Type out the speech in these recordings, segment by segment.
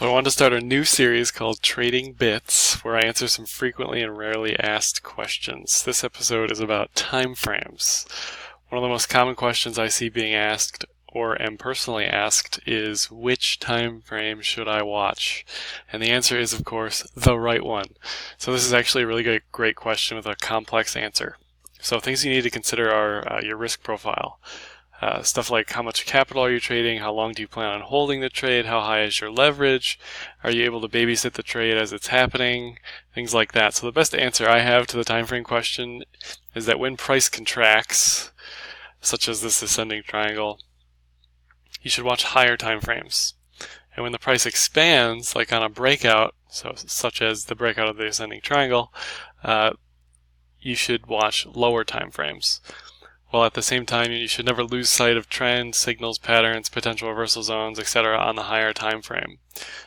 So I wanted to start a new series called Trading Bits, where I answer some frequently and rarely asked questions. This episode is about time frames. One of the most common questions I see being asked, or am personally asked, is which time frame should I watch? And the answer is, of course, the right one. So this is actually a really great question with a complex answer. So things you need to consider are your risk profile. Stuff like how much capital are you trading, how long do you plan on holding the trade, how high is your leverage, are you able to babysit the trade as it's happening, things like that. So the best answer I have to the time frame question is that when price contracts, such as this ascending triangle, you should watch higher time frames. And when the price expands, like on a breakout, such as the breakout of the ascending triangle, you should watch lower time frames. While at the same time, you should never lose sight of trends, signals, patterns, potential reversal zones, etc. on the higher time frame.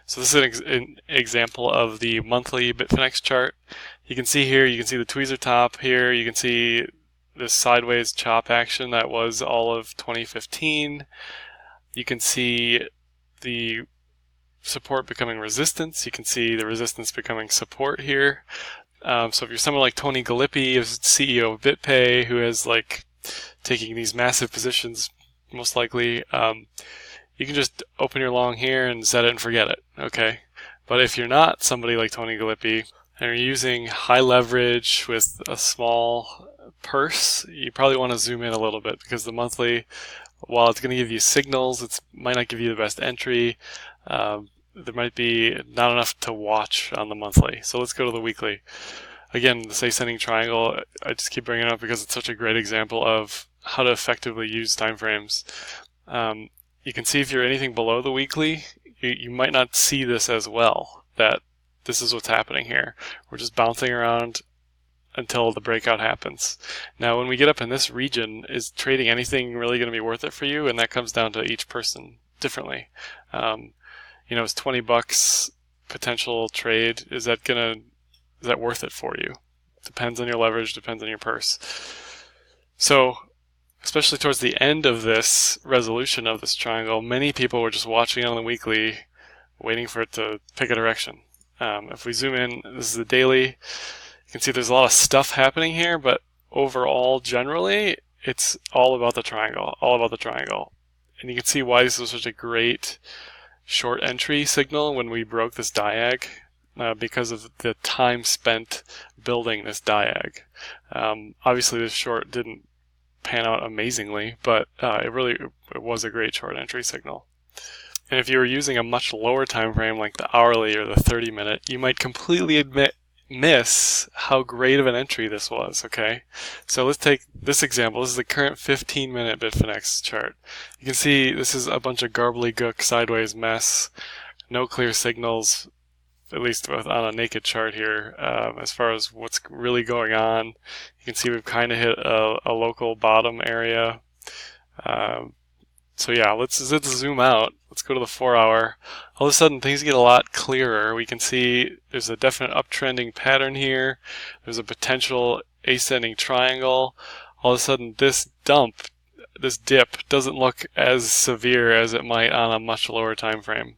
So this is an example of the monthly Bitfinex chart. You can see here, you can see the tweezer top here, you can see this sideways chop action that was all of 2015. You can see the support becoming resistance. You can see the resistance becoming support here. So if you're someone like Tony Gallippi, who's CEO of BitPay, who has taking these massive positions, most likely, you can just open your long here and set it and forget it, okay? But if you're not somebody like Tony Gallippi, and you're using high leverage with a small purse, you probably want to zoom in a little bit, because the monthly, while it's going to give you signals, it might not give you the best entry. There might be not enough to watch on the monthly. So let's go to the weekly. Again, the ascending triangle, I just keep bringing it up because it's such a great example of how to effectively use time frames. You can see if you're anything below the weekly, you might not see this as well, that this is what's happening here. We're just bouncing around until the breakout happens. Now, when we get up in this region, is trading anything really going to be worth it for you? And that comes down to each person differently. It's $20 potential trade. Is that worth it for you? Depends on your leverage, depends on your purse. So, especially towards the end of this resolution of this triangle, many people were just watching on the weekly, waiting for it to pick a direction. If we zoom in, this is the daily. You can see there's a lot of stuff happening here, but overall, generally, it's all about the triangle, And you can see why this was such a great short entry signal when we broke this diag. Because of the time spent building this diag. Obviously this short didn't pan out amazingly, but it was a great short entry signal. And if you were using a much lower time frame like the hourly or the 30-minute, you might completely miss how great of an entry this was, okay? So let's take this example. This is the current 15-minute Bitfinex chart. You can see this is a bunch of garbly-gook sideways mess, no clear signals, at least on a naked chart here, as far as what's really going on. You can see we've kind of hit a local bottom area. So yeah, let's zoom out. Let's go to the 4-hour. All of a sudden, things get a lot clearer. We can see there's a definite uptrending pattern here. There's a potential ascending triangle. All of a sudden, this dip, doesn't look as severe as it might on a much lower time frame.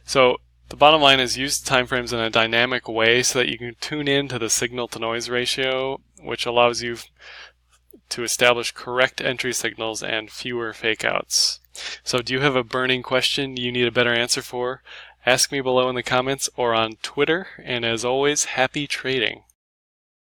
So the bottom line is use timeframes in a dynamic way so that you can tune in to the signal-to-noise ratio, which allows you to establish correct entry signals and fewer fakeouts. So do you have a burning question you need a better answer for? Ask me below in the comments or on Twitter, and as always, happy trading.